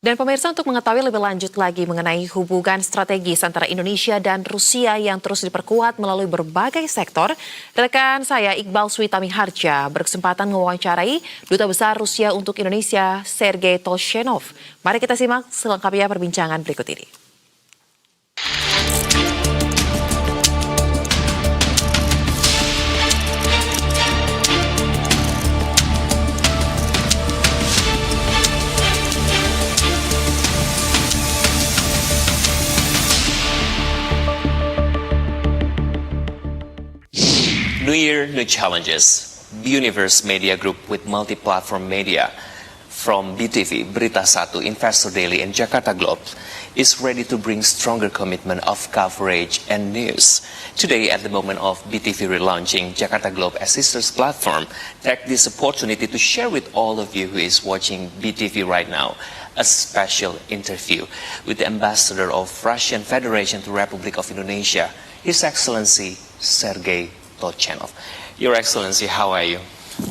Dan pemirsa, untuk mengetahui lebih lanjut lagi mengenai hubungan strategis antara Indonesia dan Rusia yang terus diperkuat melalui berbagai sektor, rekan saya Iqbal Suwitamihardja berkesempatan mewawancarai Duta Besar Rusia untuk Indonesia, Sergei Tolchenov. Mari kita simak selengkapnya perbincangan berikut ini. New Year, new challenges. Universe Media Group with multi-platform media from BTV, Beritasatu, Investor Daily, and Jakarta Globe is ready to bring stronger commitment of coverage and news. Today, at the moment of BTV relaunching Jakarta Globe as sister's platform, take this opportunity to share with all of you who is watching BTV right now a special interview with the ambassador of Russian Federation to Republic of Indonesia, His Excellency Sergei Tolchenov. Your Excellency, how are you?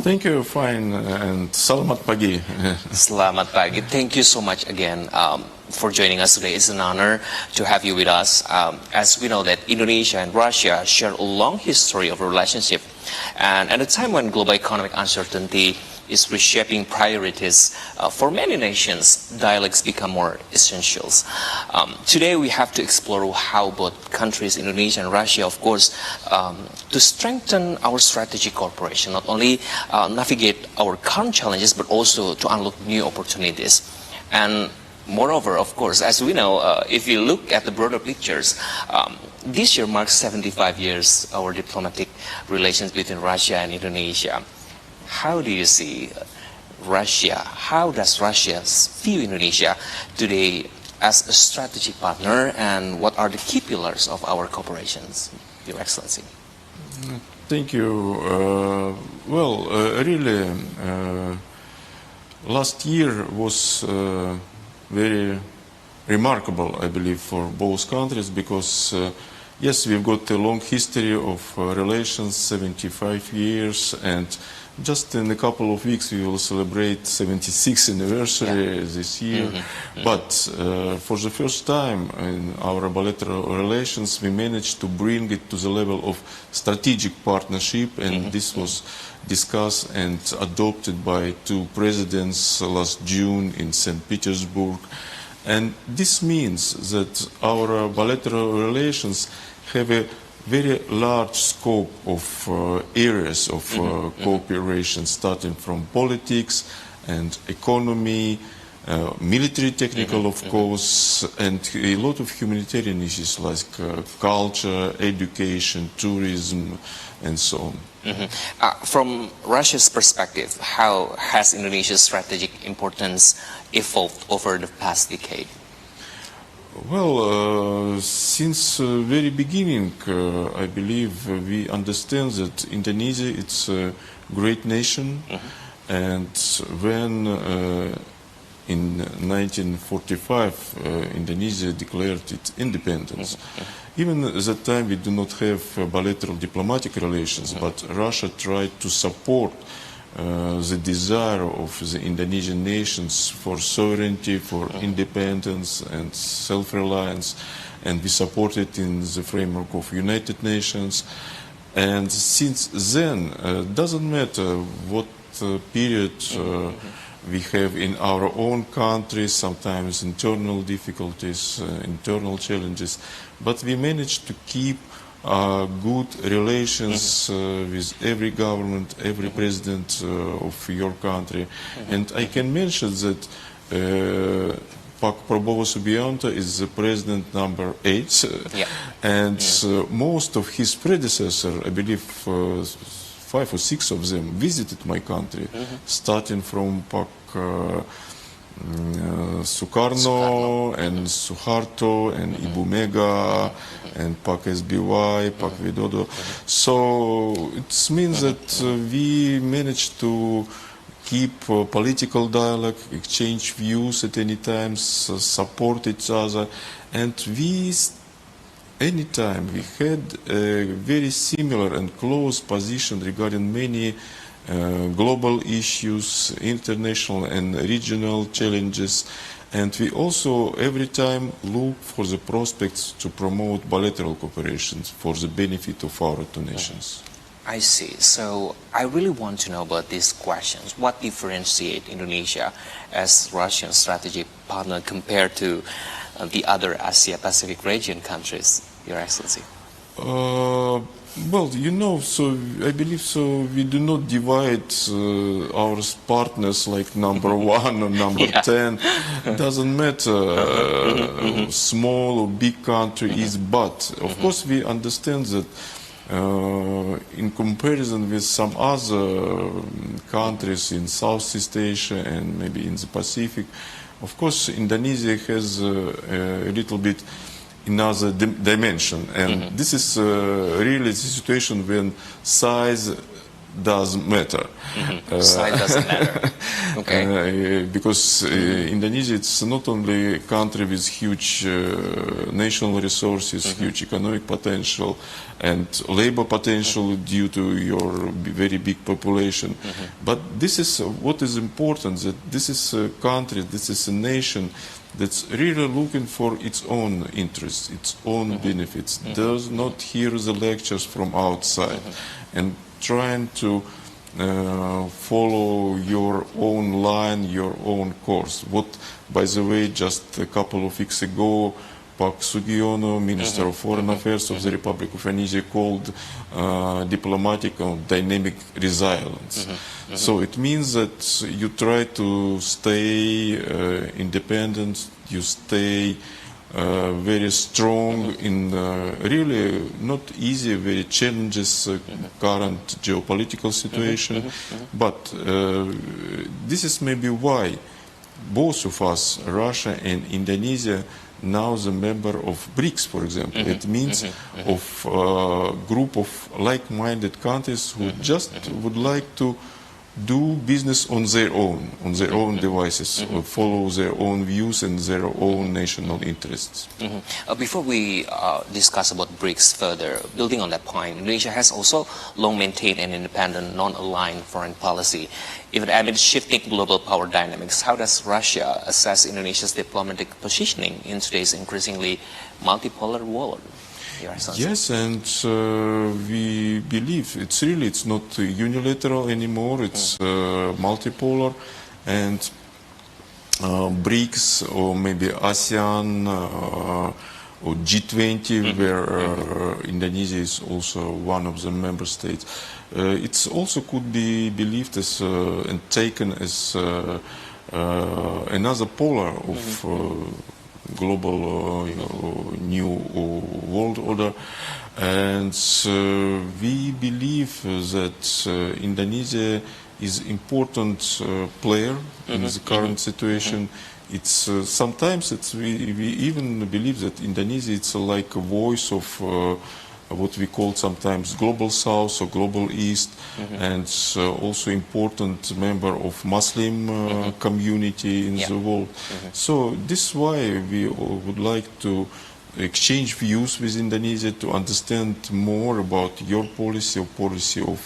Thank you, fine, and selamat pagi. Selamat pagi. Thank you so much again for joining us today. It's an honor to have you with us. As we know that Indonesia and Russia share a long history of relationship, and at a time when global economic uncertainty is reshaping priorities for many nations, dialogues become more essentials. Today we have to explore how both countries, Indonesia and Russia, of course, to strengthen our strategic cooperation, not only navigate our current challenges, but also to unlock new opportunities. And moreover, of course, as we know, if you look at the broader pictures, this year marks 75 years our diplomatic relations between Russia and Indonesia. How do you see Russia? How does Russia view Indonesia today as a strategic partner, and what are the key pillars of our cooperations, Your Excellency? Thank you. Really, last year was very remarkable, I believe, for both countries because, yes, we've got a long history of relations, 75 years, and just in a couple of weeks we will celebrate 76th anniversary this year. But for the first time in our bilateral relations we managed to bring it to the level of strategic partnership, and this was discussed and adopted by two presidents last June in St. Petersburg. And this means that our bilateral relations have a very large scope of areas of cooperation, starting from politics and economy, military technical, of course, and a lot of humanitarian issues like culture, education, tourism, and so on. From Russia's perspective, how has Indonesia's strategic importance evolved over the past decade? Well, since the very beginning, I believe we understand that Indonesia is a great nation, and when in 1945 Indonesia declared its independence, even at that time we do not have bilateral diplomatic relations, but Russia tried to support the desire of the Indonesian nations for sovereignty, for independence and self-reliance, and we support it in the framework of United Nations. And since then, it doesn't matter what period we have in our own country, sometimes internal difficulties, internal challenges, but we managed to keep good relations with every government, every president of your country. And I can mention that Prabowo Subianto is the president number 8, and most of his predecessors, I believe 5 or 6 of them, visited my country, starting from Sukarno and Suharto and Ibu Mega and Pak SBY, Pak Widodo. So it means that we managed to keep political dialogue, exchange views at any time, support each other, and anytime we had a very similar and close position regarding many global issues, international and regional challenges, And we also every time look for the prospects to promote bilateral cooperation for the benefit of our two nations. I see. So I really want to know about these questions. What differentiates Indonesia as Russian strategic partner compared to the other Asia-Pacific region countries, Your Excellency? Well, so I believe so. We do not divide our partners like number one or number 10. Doesn't matter, small or big country is, but of course we understand that in comparison with some other countries in Southeast Asia and maybe in the Pacific, of course Indonesia has a little bit another dimension, and this is really the situation when size does matter. Size doesn't matter. Okay. Because Indonesia, it's not only a country with huge national resources, huge economic potential, and labor potential due to your very big population. But this is what is important, that this is a country, this is a nation that's really looking for its own interests, its own benefits, does not hear the lectures from outside, and trying to follow your own line, your own course. What, by the way, just a couple of weeks ago, Pak Sugiono, Minister of Foreign Affairs of the Republic of Indonesia, called diplomatic or dynamic resilience. So it means that you try to stay independent, you stay very strong in really not easy, very challenges current geopolitical situation. But this is maybe why both of us, Russia and Indonesia, now the member of BRICS, for example. It means of a group of like-minded countries who just would like to do business on their own devices, follow their own views and their own national interests. Before we discuss about BRICS further, building on that point, Indonesia has also long maintained an independent, non-aligned foreign policy. Even amid shifting global power dynamics, how does Russia assess Indonesia's diplomatic positioning in today's increasingly multipolar world? Yes, and we believe it's not unilateral anymore, it's multipolar, and BRICS or maybe ASEAN or G20, where Indonesia is also one of the member states. It also could be believed as and taken as another polar of global new world order, and we believe that Indonesia is important player in the current situation. It's sometimes we even believe that Indonesia it's like a voice of what we call sometimes global South or global East, and also important member of Muslim community in the world. So this is why we would like to exchange views with Indonesia to understand more about your policy or policy of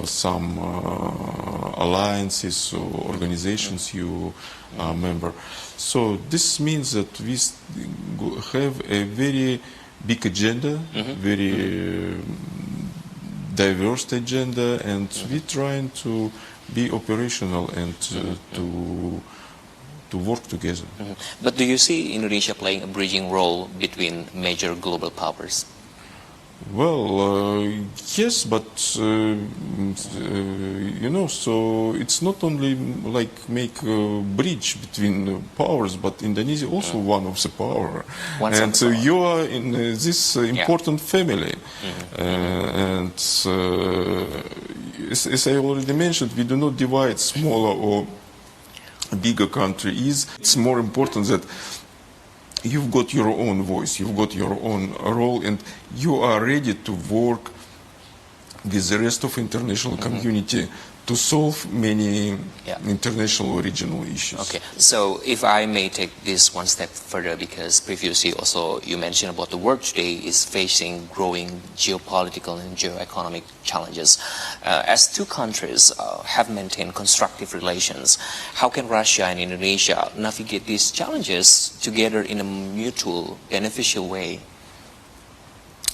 some alliances or organizations you are member. So this means that we have a very big agenda, very diverse agenda, and we're trying to be operational and to work together. But do you see Indonesia playing a bridging role between major global powers? Well, yes, but so it's not only like make a bridge between powers, but Indonesia also one of the power, and you are in this important family. And as I already mentioned, we do not divide smaller or bigger country. It's more important that you've got your own voice, you've got your own role, and you are ready to work with the rest of international community to solve many Yeah. international or regional issues. Okay, so if I may take this one step further, because previously also you mentioned about the world today is facing growing geopolitical and geoeconomic challenges. As two countries have maintained constructive relations, how can Russia and Indonesia navigate these challenges together in a mutual, beneficial way?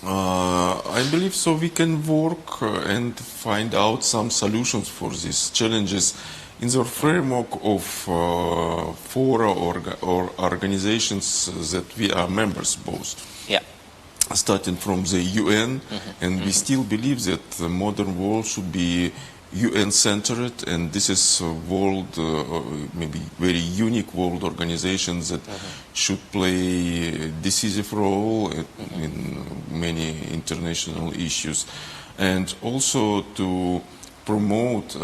I believe so. We can work and find out some solutions for these challenges in the framework of fora or organizations that we are members both. Yeah. Starting from the UN, and we still believe that the modern world should be UN-centered, and this is a world, maybe very unique world organization that should play a decisive role in many international issues, and also to promote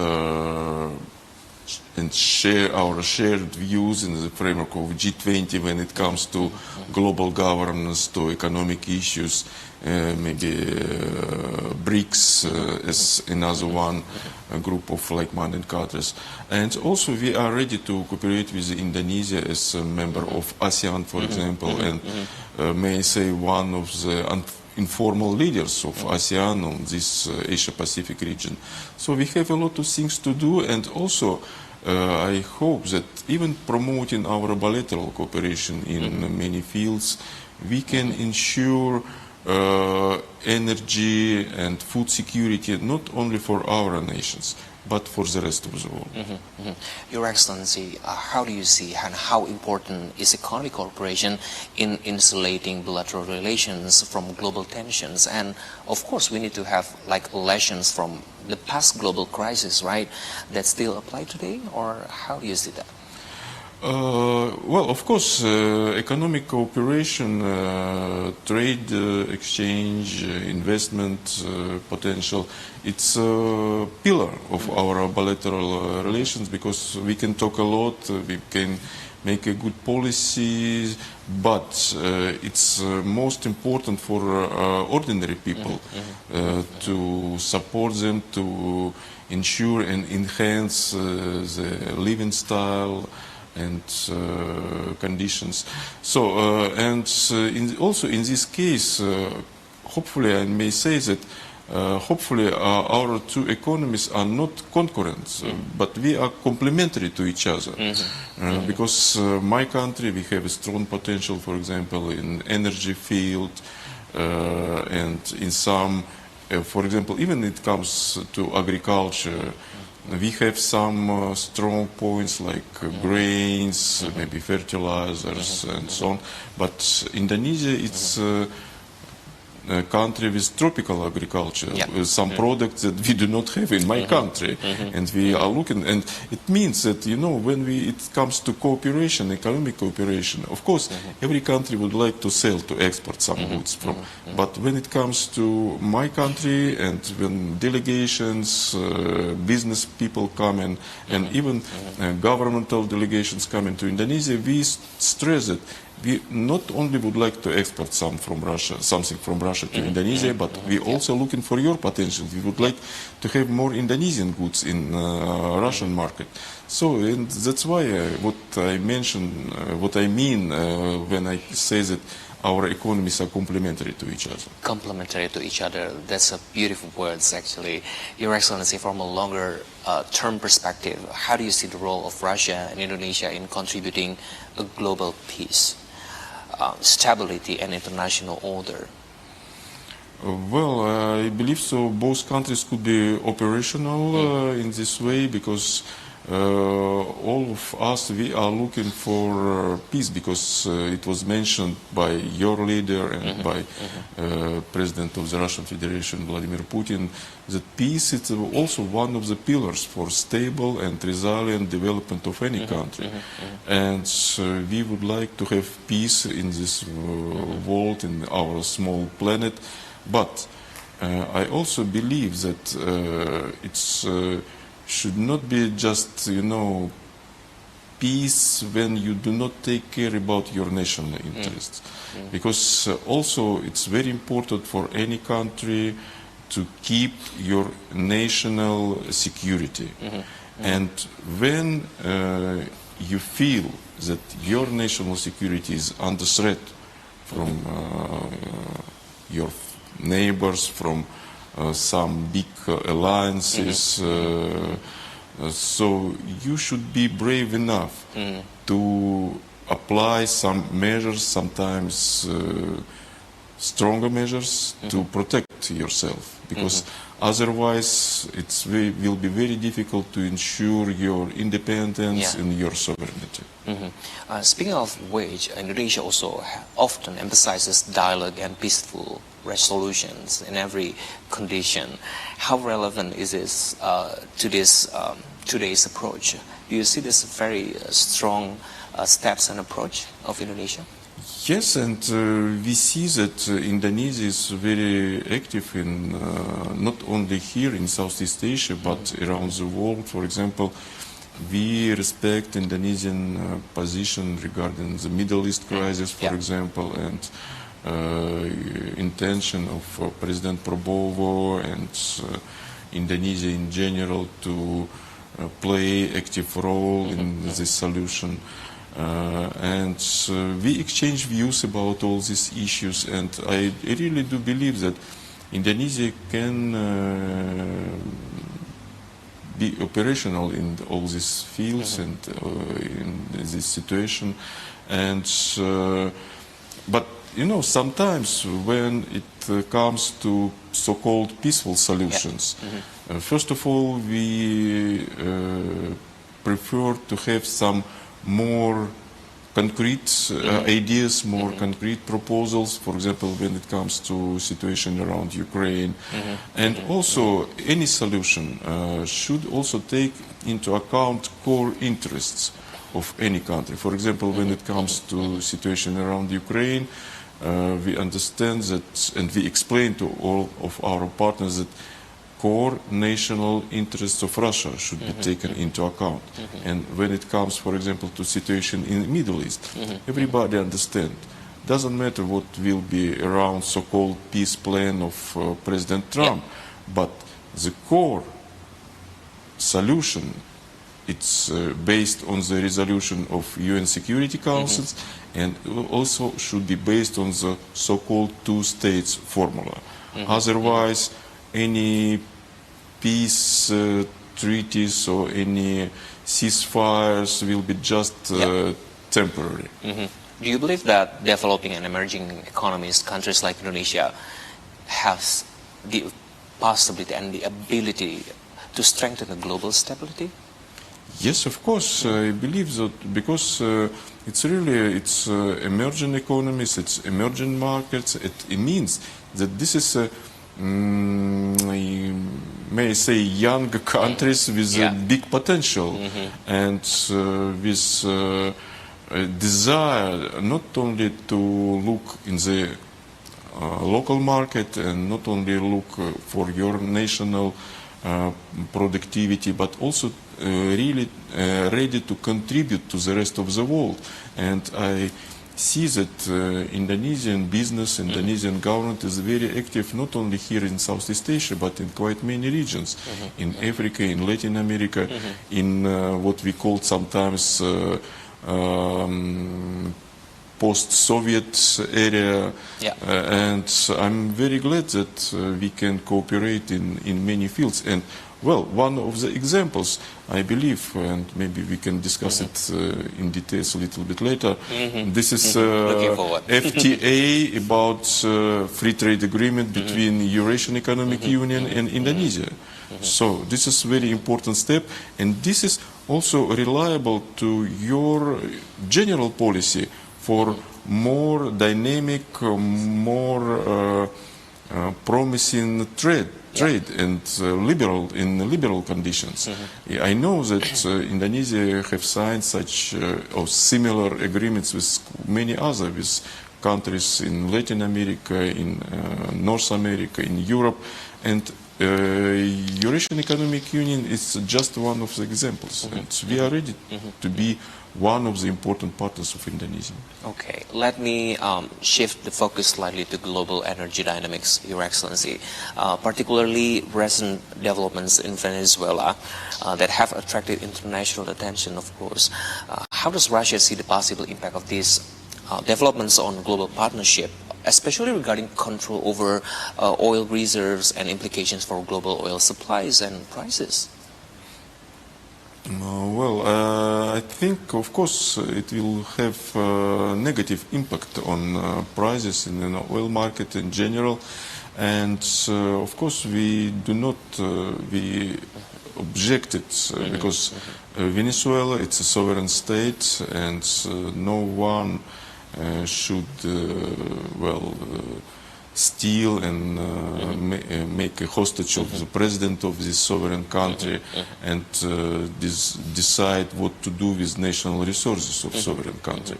and share our shared views in the framework of G20 when it comes to global governance, to economic issues, maybe BRICS as another one, a group of like-minded countries. And also we are ready to cooperate with Indonesia as a member of ASEAN, for example, and may I say one of the informal leaders of ASEAN on this Asia-Pacific region. So we have a lot of things to do, and also I hope that even promoting our bilateral cooperation in many fields, we can ensure energy and food security not only for our nations, but for the rest of the world. Your Excellency, how do you see and how important is economic cooperation in insulating bilateral relations from global tensions? And of course, we need to have like lessons from the past global crisis, right? That still apply today, or how do you see that? Well, of course, economic cooperation, trade exchange, investment potential, it's a pillar of our bilateral relations, because we can talk a lot, we can make a good policy, but it's most important for ordinary people to support them, to ensure and enhance the living style and conditions. So, also in this case, hopefully I may say that hopefully our two economies are not concurrent, but we are complementary to each other. Because my country, we have a strong potential, for example, in energy field, and in some, for example, even it comes to agriculture, we have some strong points like grains, maybe fertilizers, and so on. But Indonesia, it's a country with tropical agriculture, with some products that we do not have in my country, and we are looking, and it means that, you know, when it comes to cooperation, economic cooperation, of course, every country would like to sell, to export some goods from, but when it comes to my country, and when delegations, business people come in, and even governmental delegations come into Indonesia, we stress it. We not only would like to export something from Russia to Indonesia, but we also looking for your potential. We would like to have more Indonesian goods in Russian market. So, and that's why what I mention, what I mean when I say that our economies are complementary to each other. Complementary to each other. That's a beautiful words, actually. Your Excellency, from a longer term perspective, how do you see the role of Russia and Indonesia in contributing a global peace, stability, and international order? Well, I believe so. Both countries could be operational in this way, because all of us, we are looking for peace, because it was mentioned by your leader and by President of the Russian Federation, Vladimir Putin, that peace is also one of the pillars for stable and resilient development of any country. And we would like to have peace in this world, in our small planet. But I also believe that it's should not be just, you know, peace when you do not take care about your national interests. Because also it's very important for any country to keep your national security. And when you feel that your national security is under threat from your neighbors, from some big alliances, so you should be brave enough to apply some measures, sometimes stronger measures, to protect yourself, because otherwise will be very difficult to ensure your independence and your sovereignty. Speaking of which, Indonesia also often emphasizes dialogue and peaceful resolutions in every condition. How relevant is this to this today's approach? Do you see this very strong steps and approach of Indonesia? Yes, and we see that Indonesia is very active in not only here in Southeast Asia, but around the world. For example, we respect Indonesian position regarding the Middle East crisis, for example, and intention of President Prabowo and Indonesia in general to play active role in this solution. And we exchange views about all these issues, and I really do believe that Indonesia can be operational in all these fields and in this situation. And but you know, sometimes when it comes to so-called peaceful solutions, first of all, we prefer to have some more concrete ideas, more concrete proposals, for example, when it comes to situation around Ukraine. And also, any solution should also take into account core interests of any country. For example, when it comes to situation around Ukraine, we understand that, and we explain to all of our partners that core national interests of Russia should be taken into account. And when it comes, for example, to situation in the Middle East, everybody understands. Doesn't matter what will be around so-called peace plan of President Trump, but the core solution, it's based on the resolution of UN Security Councils, and also should be based on the so-called two-states formula. Otherwise, any peace treaties or any ceasefires will be just temporary. Do you believe that developing and emerging economies, countries like Indonesia, have the possibility and the ability to strengthen the global stability? Yes, of course. I believe that because it's emerging economies, it's emerging markets. It means that this is may I say young countries with a big potential and with a desire not only to look in the local market and not only look for your national productivity, but also really ready to contribute to the rest of the world. And I see that Indonesian business, Indonesian government is very active not only here in Southeast Asia, but in quite many regions, in Africa, in Latin America, in what we call sometimes post-Soviet area, and I'm very glad that we can cooperate in many fields. And well, one of the examples, I believe, and maybe we can discuss it in details a little bit later, this is FTA about free trade agreement between Eurasian Economic Union and Indonesia. So this is a very important step, and this is also reliable to your general policy for more dynamic, more promising trade and liberal conditions. I know that Indonesia have signed such or similar agreements with many other countries in Latin America, in North America, in Europe, and Eurasian Economic Union is just one of the examples. And we are ready to be one of the important partners of Indonesia. Okay, let me shift the focus slightly to global energy dynamics, Your Excellency, particularly recent developments in Venezuela that have attracted international attention, of course. How does Russia see the possible impact of these developments on global partnership, especially regarding control over oil reserves and implications for global oil supplies and prices? I think, of course, it will have a negative impact on prices in the oil market in general. And, of course, we do not, we object it because Venezuela, it's a sovereign state, and no one should, steal and make a hostage of the president of this sovereign country and decide what to do with national resources of sovereign country.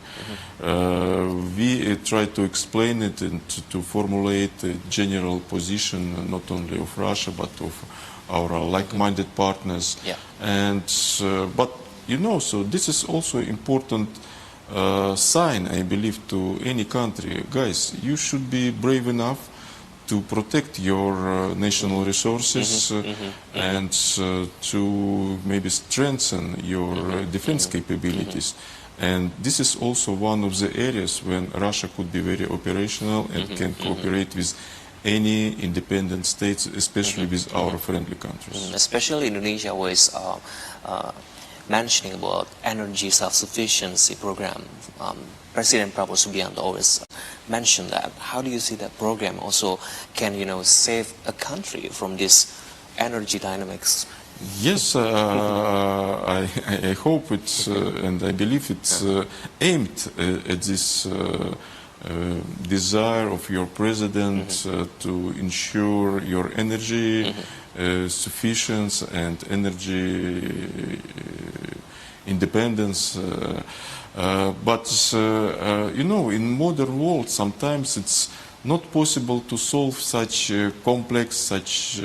We try to explain it and to formulate a general position not only of Russia but of our like-minded partners. And but you know, so this is also important sign, I believe, to any country. Guys, you should be brave enough to protect your national resources and to maybe strengthen your defense capabilities. And this is also one of the areas when Russia could be very operational and can cooperate with any independent states, especially with our friendly countries. Especially Indonesia was mentioning about energy self-sufficiency program. Presiden Prabowo Subianto always mentioned that. How do you see that program also can, save a country from this energy dynamics? Yes, I hope it's, and I believe it's aimed at this desire of your president to ensure your energy sufficiency and energy independence. But in modern world, sometimes it's not possible to solve such complex, such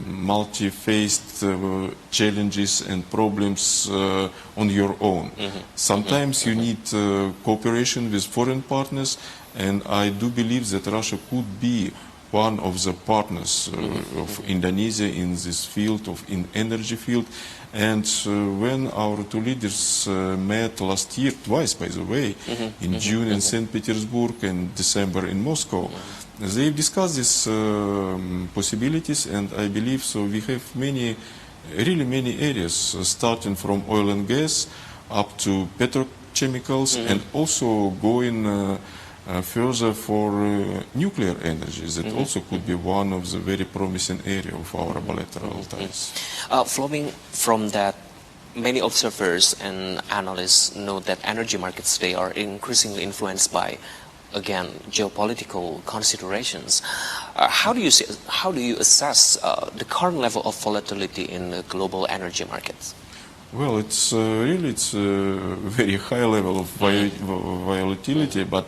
multi-faced challenges and problems on your own. Sometimes you need cooperation with foreign partners, and I do believe that Russia could be one of the partners of Indonesia in this field, in energy field. And when our two leaders met last year, twice by the way, in June in St. Petersburg and December in Moscow, they discussed these possibilities, and I believe so we have really many areas, starting from oil and gas up to petrochemicals, and also going further for nuclear energy. That also could be one of the very promising area of our bilateral ties. Flowing from that, many observers and analysts note that energy markets today are increasingly influenced by, again, geopolitical considerations. How do you assess the current level of volatility in the global energy markets? Well, it's really a very high level of volatility, but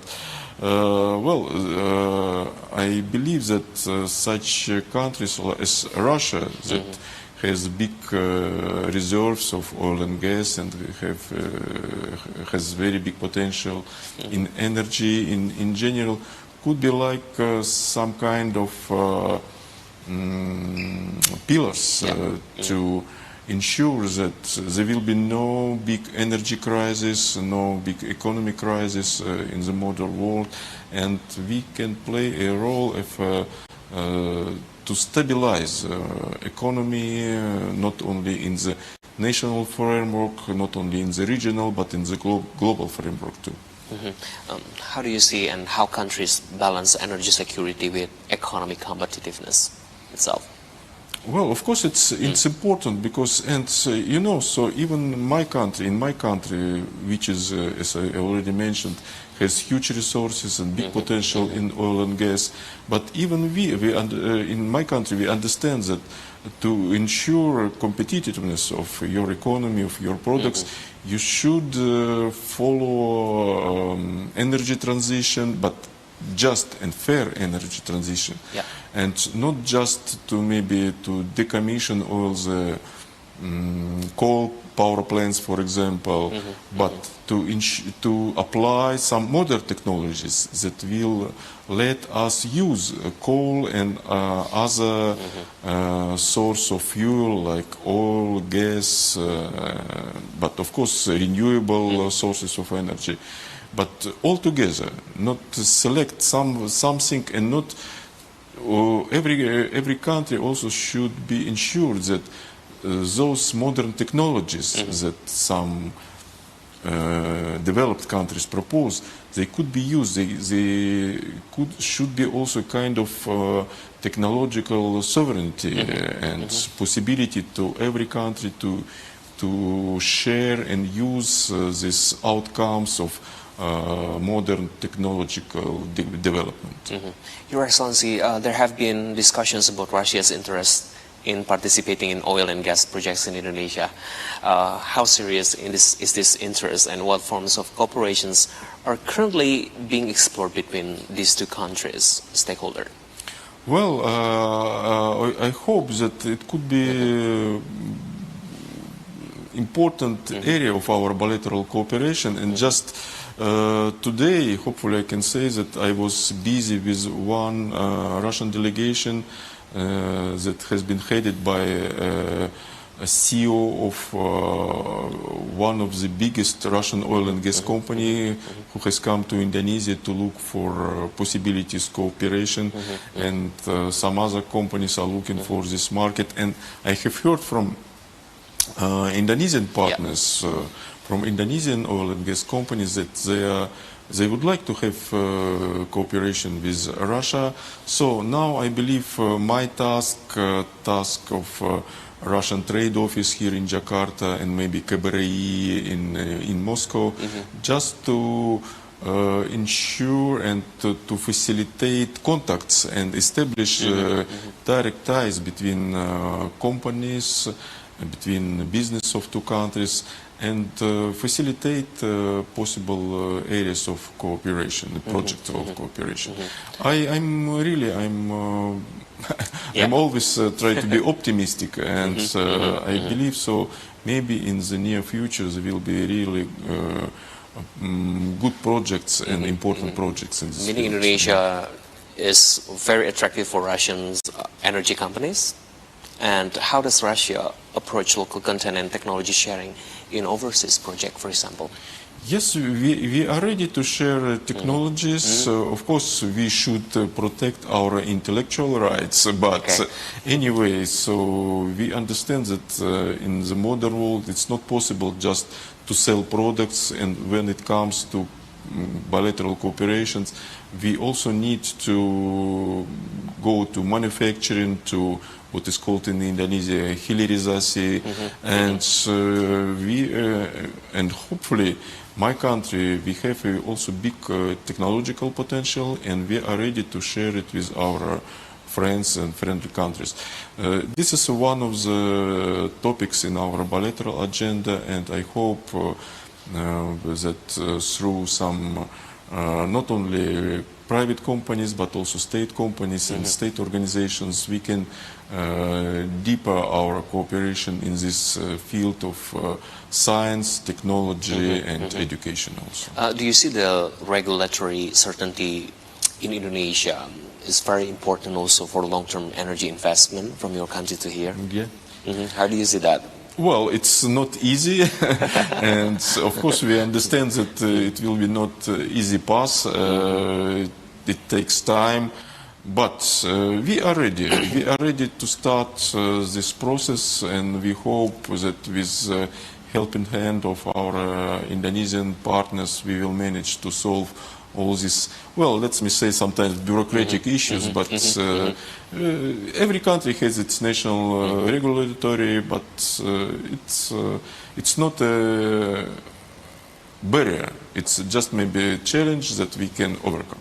I believe that such countries as Russia, that has big reserves of oil and gas and has very big potential in energy in general, could be like some kind of pillars to ensure that there will be no big energy crisis, no big economic crisis in the modern world, and we can play a role to stabilize economy, not only in the national framework, not only in the regional, but in the global framework too. How do you see and how countries balance energy security with economic competitiveness itself? Well, of course, it's important because, so even in my country, which is, as I already mentioned, has huge resources and big potential in oil and gas. But even in my country, we understand that to ensure competitiveness of your economy, of your products, you should follow energy transition, but just and fair energy transition, and not just to maybe to decommission all the coal power plants, for example, but to apply some modern technologies that will let us use coal and other source of fuel like oil, gas, but of course renewable sources of energy. But altogether, not to select something and not every country also should be ensured that those modern technologies that some developed countries propose, they could be used. They should be also kind of technological sovereignty and possibility to every country to share and use these outcomes of modern technological development. Your Excellency, there have been discussions about Russia's interest in participating in oil and gas projects in Indonesia. How serious is this interest, and what forms of cooperations are currently being explored between these two countries' stakeholders? Well, I hope that it could be important area of our bilateral cooperation, and just today, hopefully I can say that I was busy with one Russian delegation that has been headed by a CEO of one of the biggest Russian oil and gas company who has come to Indonesia to look for possibilities cooperation, and some other companies are looking for this market. And I have heard from Indonesian partners, from Indonesian oil and gas companies, that they would like to have cooperation with Russia. So now I believe my task of Russian Trade Office here in Jakarta and maybe KBRI in Moscow, just to ensure and to facilitate contacts and establish direct ties between companies, between business of two countries, and facilitate possible areas of cooperation, projects of cooperation. I'm always try to be optimistic, and I believe so. Maybe in the near future there will be really good projects and important projects in this Meaning field. Indonesia is very attractive for Russian energy companies. And how does Russia approach local content and technology sharing in overseas project, for example? Yes, we are ready to share technologies. Of course, we should protect our intellectual rights, but anyway, so we understand that in the modern world it's not possible just to sell products, and when it comes to bilateral cooperations, we also need to go to manufacturing, to what is called in Indonesia hilirisasi, and hopefully my country, we have also big technological potential, and we are ready to share it with our friends and friendly countries. This is one of the topics in our bilateral agenda, and I hope that through some not only private companies but also state companies and state organizations, we can deepen our cooperation in this field of science, technology, and education also. Do you see the regulatory certainty in Indonesia is very important also for long-term energy investment from your country to here? Yeah. How do you see that? Well, it's not easy, and of course we understand that it will be not easy path. It takes time, but we are ready. We are ready to start this process, and we hope that with helping hand of our Indonesian partners, we will manage to solve all these, well, let me say sometimes bureaucratic issues, but every country has its national regulatory, but it's not a barrier. It's just maybe a challenge that we can overcome.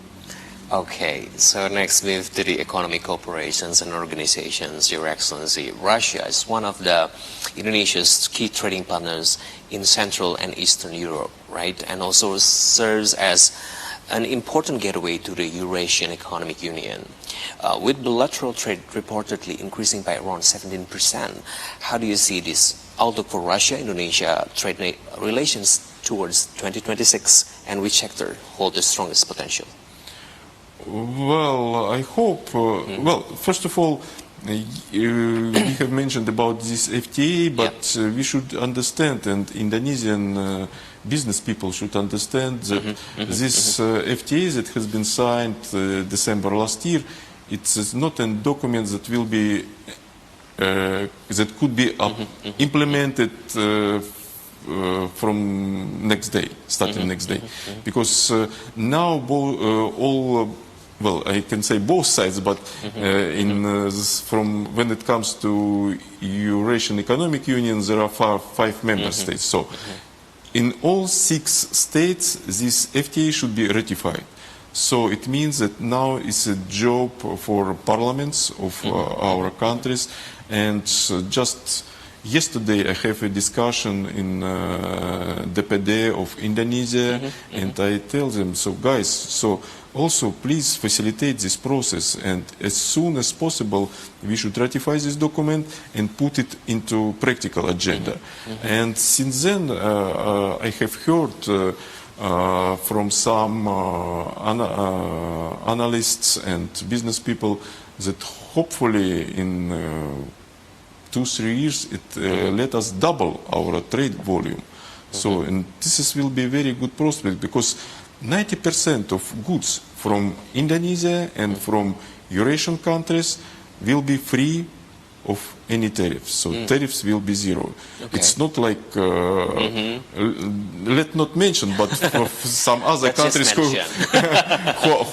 Okay, so next move to the economic cooperations and organizations, Your Excellency. Russia is one of the Indonesia's key trading partners in Central and Eastern Europe, right? And also serves as an important gateway to the Eurasian Economic Union. With bilateral trade reportedly increasing by around 17%, how do you see this outlook for Russia-Indonesia trade relations towards 2026, and which sector hold the strongest potential? Well, I hope, well, first of all, we have mentioned about this FTA, but we should understand, and Indonesian business people should understand that this FTA that has been signed December last year, it's not a document that will be, that could be implemented from next day, starting next day, because now all, well, I can say both sides, but from when it comes to Eurasian Economic Union, there are five member states. So, in all 6 states, this FTA should be ratified. So it means that now it's a job for parliaments of our countries, and just yesterday I have a discussion in DPD of Indonesia, and I tell them, so guys, so also please facilitate this process, and as soon as possible we should ratify this document and put it into practical agenda. And since then I have heard from some analysts and business people that hopefully in 2-3 years it let us double our trade volume. So, and this will be a very good prospect, because 90% of goods from Indonesia and from Eurasian countries will be free of any tariffs. So tariffs will be zero. It's not like, let's not mention, but some other countries who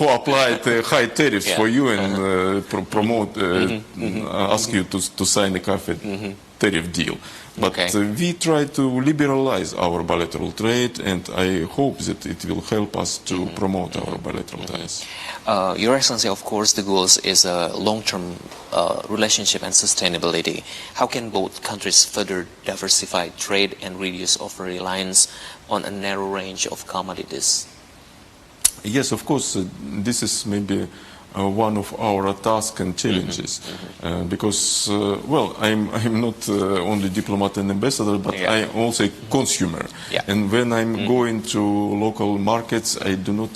applied high tariffs for you and promote, ask you to sign a tariff deal. But we try to liberalize our bilateral trade, and I hope that it will help us to promote our bilateral ties. Your Excellency, of course, the goals is a long-term relationship and sustainability. How can both countries further diversify trade and reduce over-reliance on a narrow range of commodities? Yes, of course, this is maybe one of our tasks and challenges, because, well, I'm not only diplomat and ambassador, but I'm also a consumer. And when I'm going to local markets, I didn't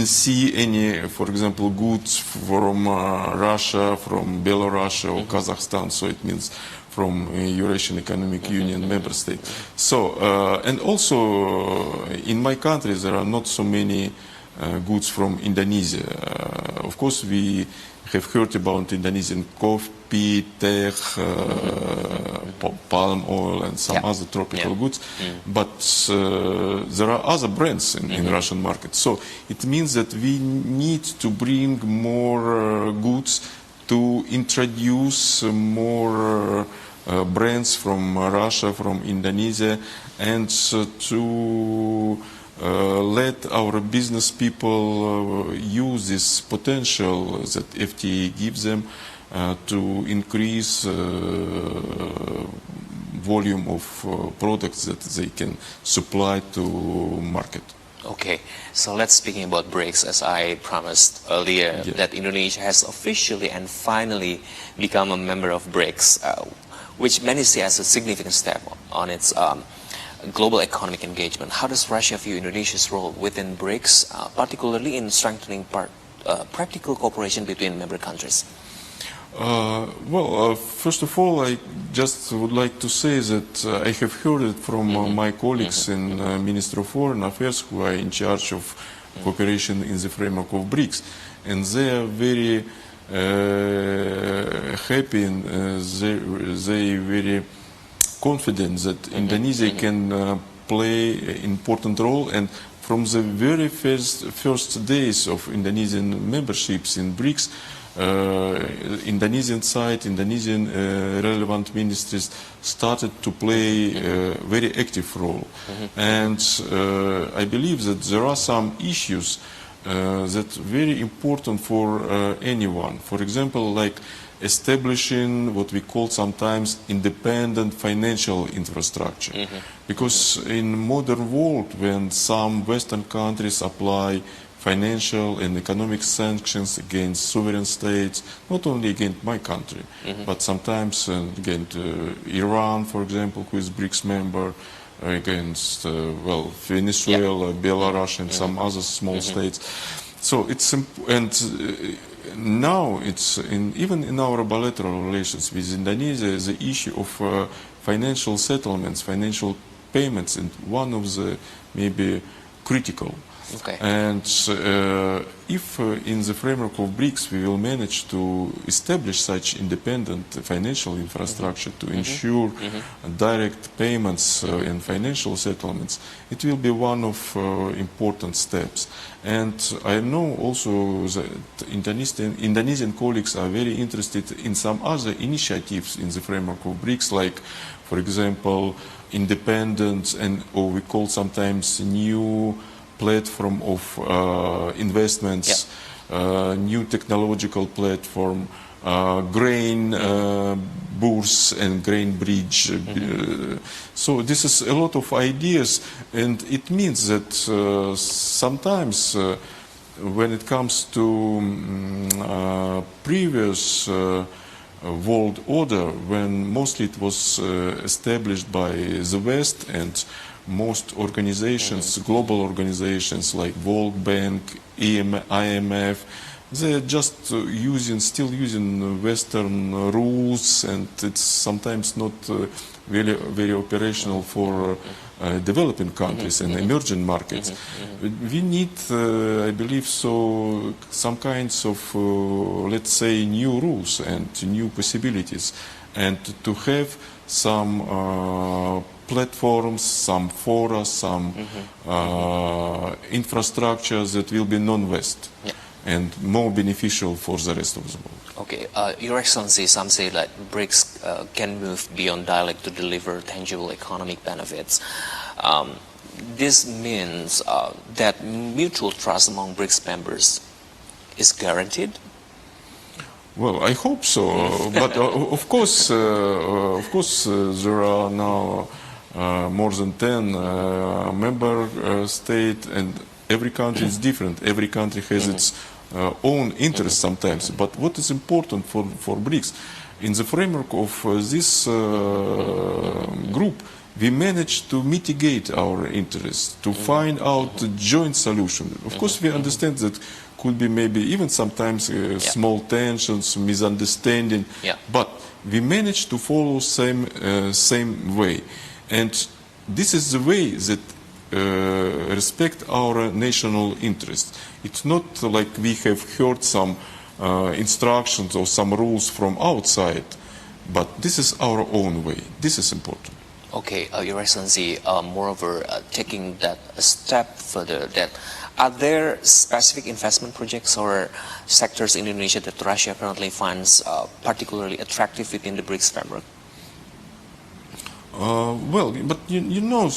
see any, for example, goods from Russia, from Belarus or Kazakhstan, so it means from Eurasian Economic Union member state. So, and also in my country there are not so many goods from Indonesia. Of course, we have heard about Indonesian coffee, tea, palm oil, and some other tropical goods, but there are other brands in Russian market. So it means that we need to bring more goods, to introduce more brands from Russia, from Indonesia, and to let our business people use this potential that FTA gives them to increase volume of products that they can supply to market. Okay, so let's speaking about BRICS, as I promised earlier, that Indonesia has officially and finally become a member of BRICS, which many see as a significant step on its global economic engagement. How does Russia view Indonesia's role within BRICS, particularly in strengthening practical cooperation between member countries? Well, first of all, I just would like to say that I have heard it from my colleagues in Ministry of Foreign Affairs, who are in charge of cooperation in the framework of BRICS, and they are very happy and they very confident that Indonesia can play an important role. And from the very first days of Indonesian memberships in BRICS, Indonesian side, Indonesian relevant ministries started to play a very active role. And I believe that there are some issues that are very important for anyone. For example, like establishing what we call sometimes independent financial infrastructure. Because in modern world, when some Western countries apply financial and economic sanctions against sovereign states, not only against my country, but sometimes against Iran, for example, who is BRICS member, against Venezuela, Belarus, and some other small states. So it's now it's even in our bilateral relations with Indonesia, the issue of financial settlements, financial payments, and one of the maybe critical. Okay. And if in the framework of BRICS we will manage to establish such independent financial infrastructure to ensure direct payments and financial settlements, it will be one of important steps. And I know also that Indonesian colleagues are very interested in some other initiatives in the framework of BRICS, like, for example, independent or we call sometimes new platform of investments, new technological platform, grain bourse and grain bridge. So this is a lot of ideas, and it means that sometimes when it comes to previous world order, when mostly it was established by the West, and most organizations, global organizations like World Bank, IMF, they're just still using Western rules, and it's sometimes not very operational for developing countries and emerging markets. We need, I believe, some kinds of, let's say, new rules and new possibilities, and to have some platforms, some fora, some infrastructures that will be non-West and more beneficial for the rest of the world. Okay, Your Excellency, some say that BRICS can move beyond dialogue to deliver tangible economic benefits. This means that mutual trust among BRICS members is guaranteed? Well, I hope so, but of course, there are now more than 10 member states, and every country is different. Every country has its own interests sometimes. But what is important for BRICS, in the framework of this group, we managed to mitigate our interests, to find out a joint solution. Of course, we understand that could be maybe even sometimes small tensions, misunderstanding, but we managed to follow same way. And this is the way that respect our national interests. It's not like we have heard some instructions or some rules from outside, but this is our own way. This is important. Okay, Your Excellency, moreover, taking that a step further, are there specific investment projects or sectors in Indonesia that Russia currently finds particularly attractive within the BRICS framework? Well, but you know,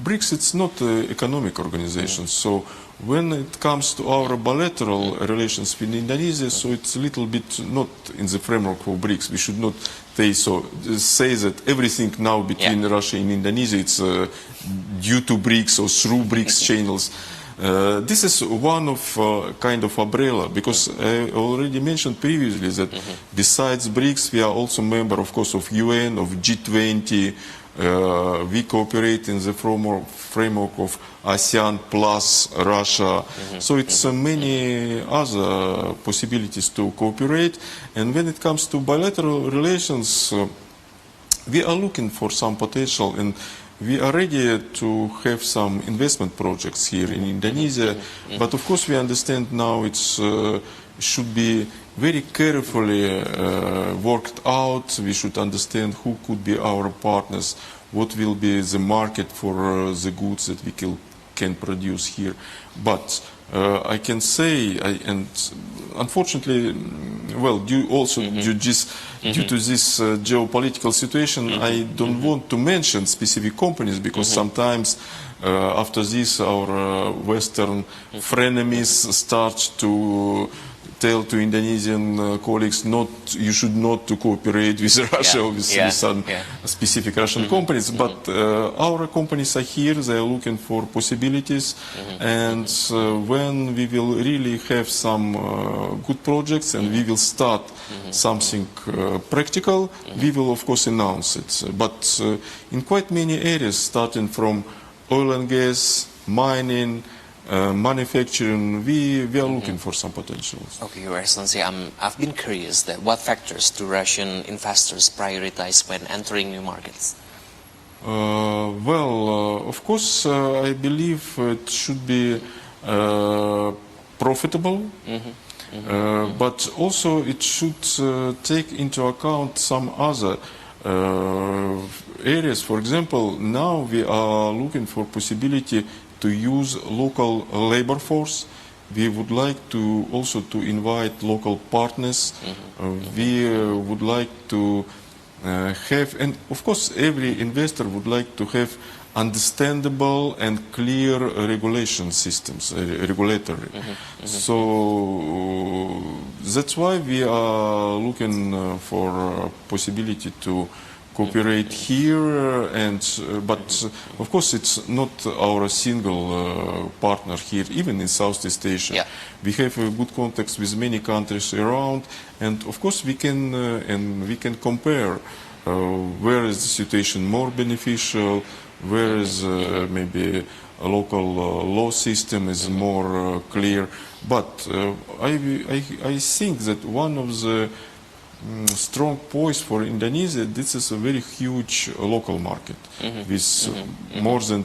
BRICS, it's not an economic organization. So when it comes to our bilateral relations with Indonesia, so it's a little bit not in the framework of BRICS. We should not say that everything now between Russia and Indonesia it's due to BRICS or through BRICS channels. This is one of kind of umbrella, because I already mentioned previously that besides BRICS, we are also member, of course, of UN, of G20. We cooperate in the framework of ASEAN plus Russia. So it's many other possibilities to cooperate. And when it comes to bilateral relations, we are looking for some potential, and we are ready to have some investment projects here in Indonesia. But of course we understand now it should be very carefully worked out. We should understand who could be our partners, what will be the market for the goods that we can produce here. But I can say, and unfortunately, well, due to this geopolitical situation, I don't want to mention specific companies, because sometimes after this our Western frenemies start to tell to Indonesian colleagues you should not to cooperate with Russia, with some specific Russian companies, but our companies are here, they are looking for possibilities, and when we will really have some good projects and we will start something practical, we will of course announce it. But in quite many areas, starting from oil and gas, mining, manufacturing, we are looking for some potentials. Okay, Your Excellency, I've been curious that what factors do Russian investors prioritize when entering new markets? Of course, I believe it should be profitable, but also it should take into account some other areas. For example, now we are looking for possibility to use local labor force. We would like to also to invite local partners. We would like to have, and of course every investor would like to have understandable and clear regulation systems, regulatory. So that's why we are looking for a possibility to cooperate here, and but of course it's not our single partner here. Even in Southeast Asia, we have a good contacts with many countries around, and of course we can compare where is the situation more beneficial, where is maybe a local law system is more clear. But I think that one of the strong points for Indonesia, this is a very huge local market with more than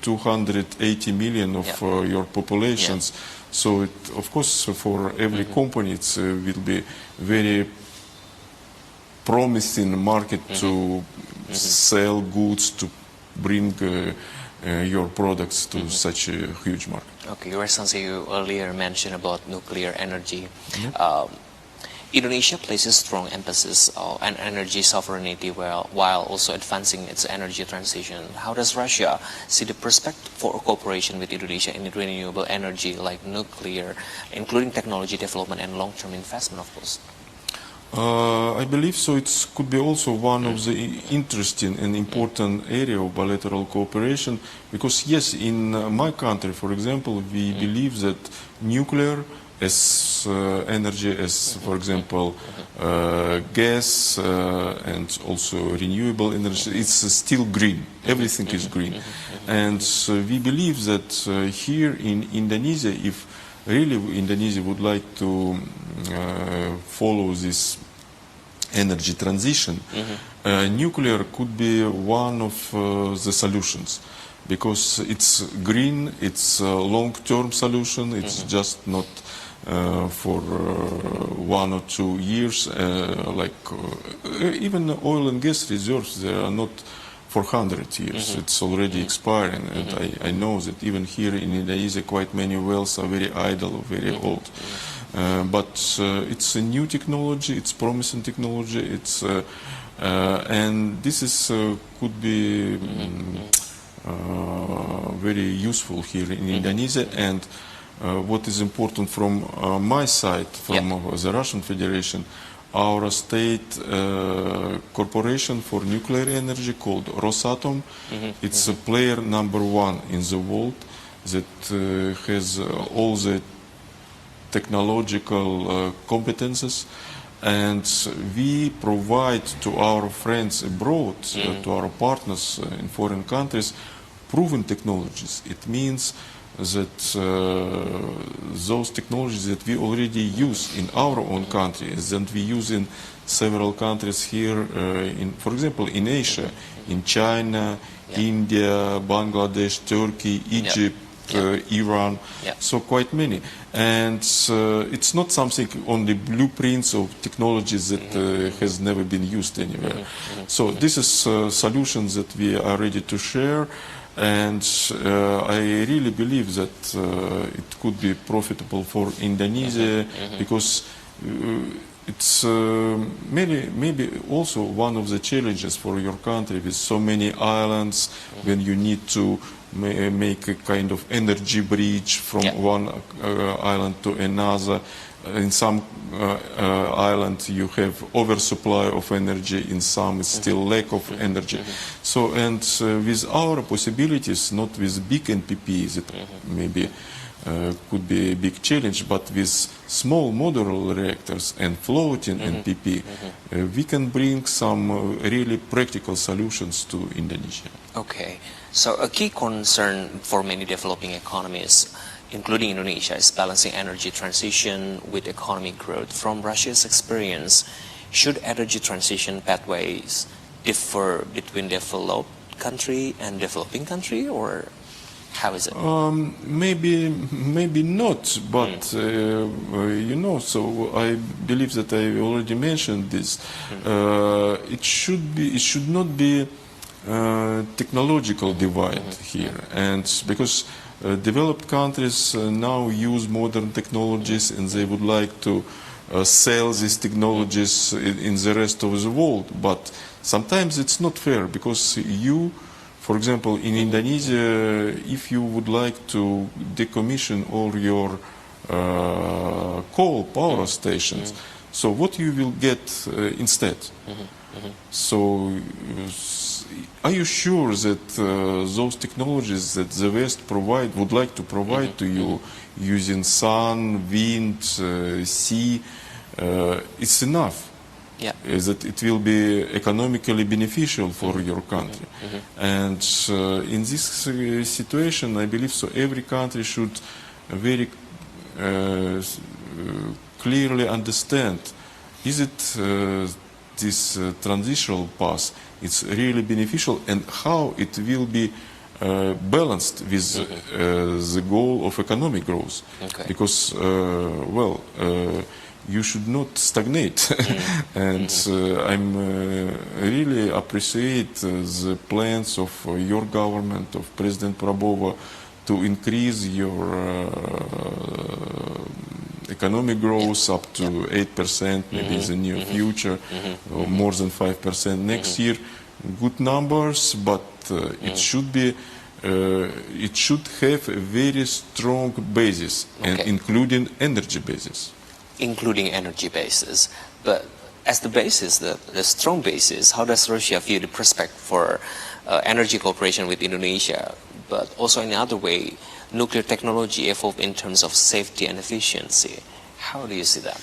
280 million of your populations. So it, of course, for every company it will be very promising market to sell goods, to bring your products to such a huge market. Okay, Your Excellency, you earlier mentioned about nuclear energy. Indonesia places strong emphasis on energy sovereignty while also advancing its energy transition. How does Russia see the prospect for cooperation with Indonesia in renewable energy like nuclear, including technology development and long-term investment, of course? I believe so. It could be also one of the interesting and important area of bilateral cooperation, because yes, in my country, for example, we believe that nuclear as energy, as for example gas and also renewable energy, it's still green. Everything is green, and we believe that here in Indonesia, if really Indonesia would like to follow this energy transition, nuclear could be one of the solutions, because it's green, it's a long-term solution, it's just not for 1 or 2 years, like even oil and gas reserves, they are not for 100 years. It's already expiring, and I know that even here in Indonesia quite many wells are very idle, very old. But it's a new technology, it's promising technology, it's and this is could be very useful here in Indonesia. And what is important from my side, from the Russian Federation, our state corporation for nuclear energy called Rosatom, it's a player #1 in the world that has all the technological competences, and we provide to our friends abroad, to our partners in foreign countries, proven technologies. It means that those technologies that we already use in our own country, that we use in several countries here, for example, in Asia, in China, India, Bangladesh, Turkey, Egypt, Iran, so quite many. And it's not something only blueprints of technologies that has never been used anywhere. So this is solutions that we are ready to share. And I really believe that it could be profitable for Indonesia, because it's maybe also one of the challenges for your country with so many islands, when you need to make a kind of energy bridge from one island to another. In some islands you have oversupply of energy, in some it's still lack of energy. So, and with our possibilities, not with big NPPs, it maybe could be a big challenge, but with small modular reactors and floating NPP, we can bring some really practical solutions to Indonesia. Okay, so a key concern for many developing economies, including Indonesia, is balancing energy transition with economic growth. From Russia's experience, should energy transition pathways differ between developed country and developing country, or how is it? Maybe not, but you know. So I believe that I already mentioned this. It should not be technological divide here, and because developed countries now use modern technologies, and they would like to sell these technologies in the rest of the world. But sometimes it's not fair, because you, for example, in Indonesia, if you would like to decommission all your coal power stations, so what you will get instead? So are you sure that those technologies that the West would like to provide to you, using sun, wind, sea, it's enough? That it will be economically beneficial for your country. And in this situation, I believe so every country should very clearly understand, is it this transitional path, it's really beneficial, and how it will be balanced with the goal of economic growth. Because, well, you should not stagnate. And I'm really appreciate the plans of your government, of President Prabowo, to increase your economic growth up to 8% maybe in the near future, or more than 5% next year. Good numbers, but it should be it should have a very strong basis, and including energy basis. Including energy basis, but as the basis, the strong basis, how does Russia view the prospect for energy cooperation with Indonesia, but also in another way, nuclear technology evolve in terms of safety and efficiency? How do you see that?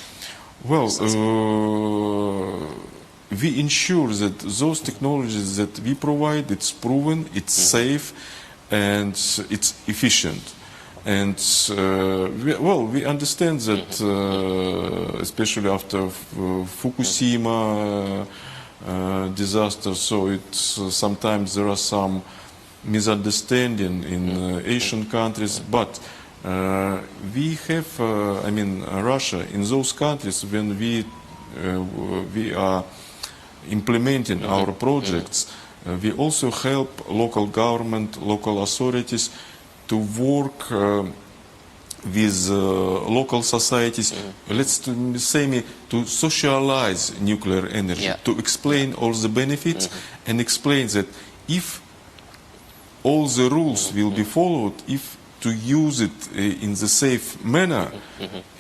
Well, we ensure that those technologies that we provide, it's proven, it's safe, and it's efficient. And we understand that, especially after Fukushima disaster, so it's sometimes there are some misunderstanding in Asian countries, but we have, I mean, Russia, in those countries, when we are implementing our projects, we also help local government, local authorities to work with local societies, let's say to socialize nuclear energy, to explain all the benefits, and explain that if all the rules will be followed, if to use it in the safe manner,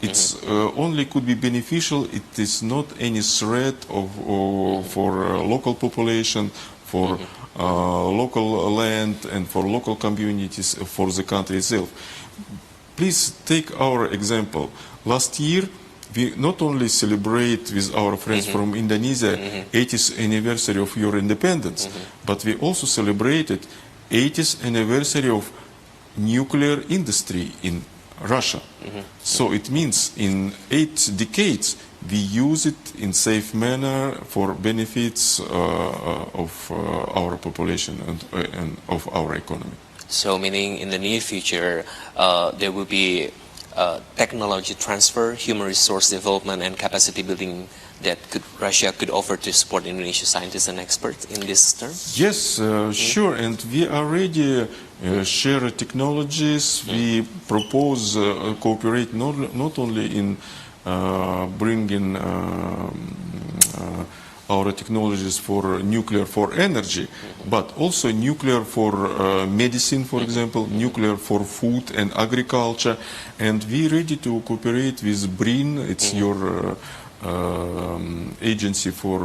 it's only could be beneficial. It is not any threat for local population, for local land, and for local communities, for the country itself. Please take our example. Last year, we not only celebrate with our friends from Indonesia 80th anniversary of your independence, but we also celebrated 80th anniversary of nuclear industry in Russia. So it means in 8 decades we use it in safe manner for benefits of our population and of our economy. So meaning in the near future there will be technology transfer, human resource development, and capacity building that Russia could offer to support Indonesian scientists and experts in this term? Yes, sure, and we already share technologies. We propose cooperate not only in bringing our technologies for nuclear for energy, but also nuclear for medicine, for example, nuclear for food and agriculture, and we're ready to cooperate with BRIN. It's your agency for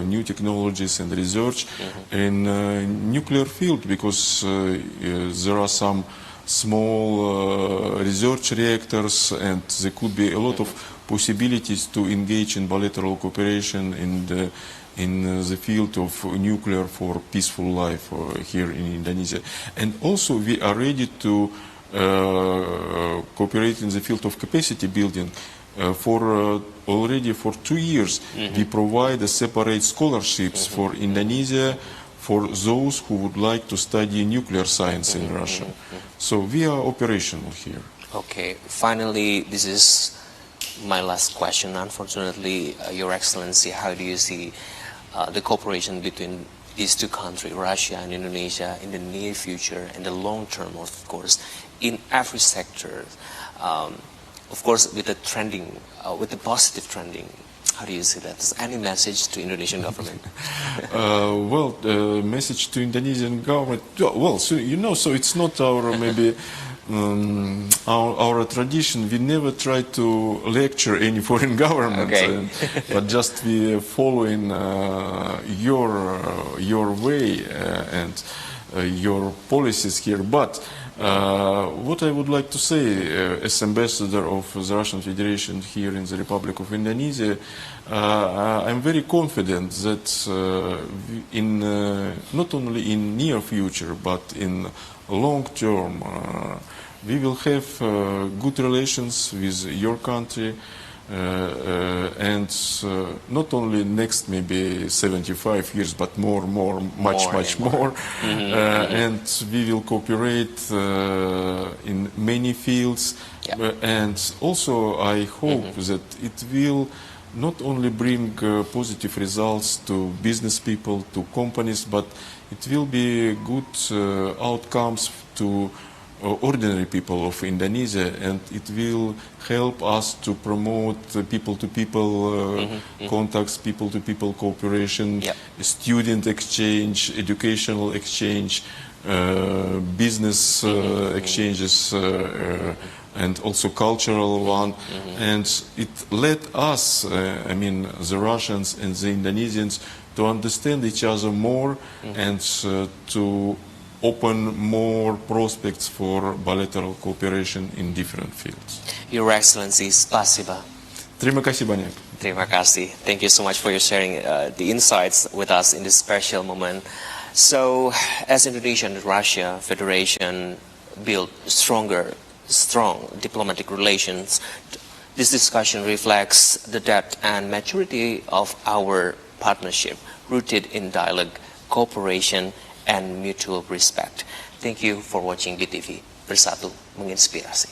new technologies and research in nuclear field, because there are some small research reactors, and there could be a lot of possibilities to engage in bilateral cooperation in the field of nuclear for peaceful life here in Indonesia. And also we are ready to cooperate in the field of capacity building. Already for 2 years we provide separate scholarships for Indonesia for those who would like to study nuclear science in Russia. So we are operational here. Okay, finally, this is my last question. Unfortunately, Your Excellency, how do you see the cooperation between these two countries, Russia and Indonesia, in the near future and the long term, of course, in every sector? Of course, with the trending, with the positive trending, how do you see that? Is any message to Indonesian government? Well, message to Indonesian government. Well, so so it's not our maybe. Our tradition, we never try to lecture any foreign government, but just we following your way and your policies here. But what I would like to say, as ambassador of the Russian Federation here in the Republic of Indonesia, I'm very confident that not only in near future but in long term, we will have good relations with your country, and not only next maybe 75 years, but much more. And we will cooperate in many fields. And also I hope that it will not only bring positive results to business people, to companies, but it will be good outcomes to ordinary people of Indonesia, and it will help us to promote people-to-people contacts, people-to-people cooperation, student exchange, educational exchange, business exchanges, and also cultural one. And it led us, I mean the Russians and the Indonesians, to understand each other more and to open more prospects for bilateral cooperation in different fields. Your Excellency, spasiba. Terima kasih banyak. Terima kasih. Thank you so much for your sharing the insights with us in this special moment. So, as Indonesia and Russia Federation build strong diplomatic relations, this discussion reflects the depth and maturity of our partnership, rooted in dialogue, cooperation, and mutual respect. Thank you for watching BTV. Bersatu menginspirasi.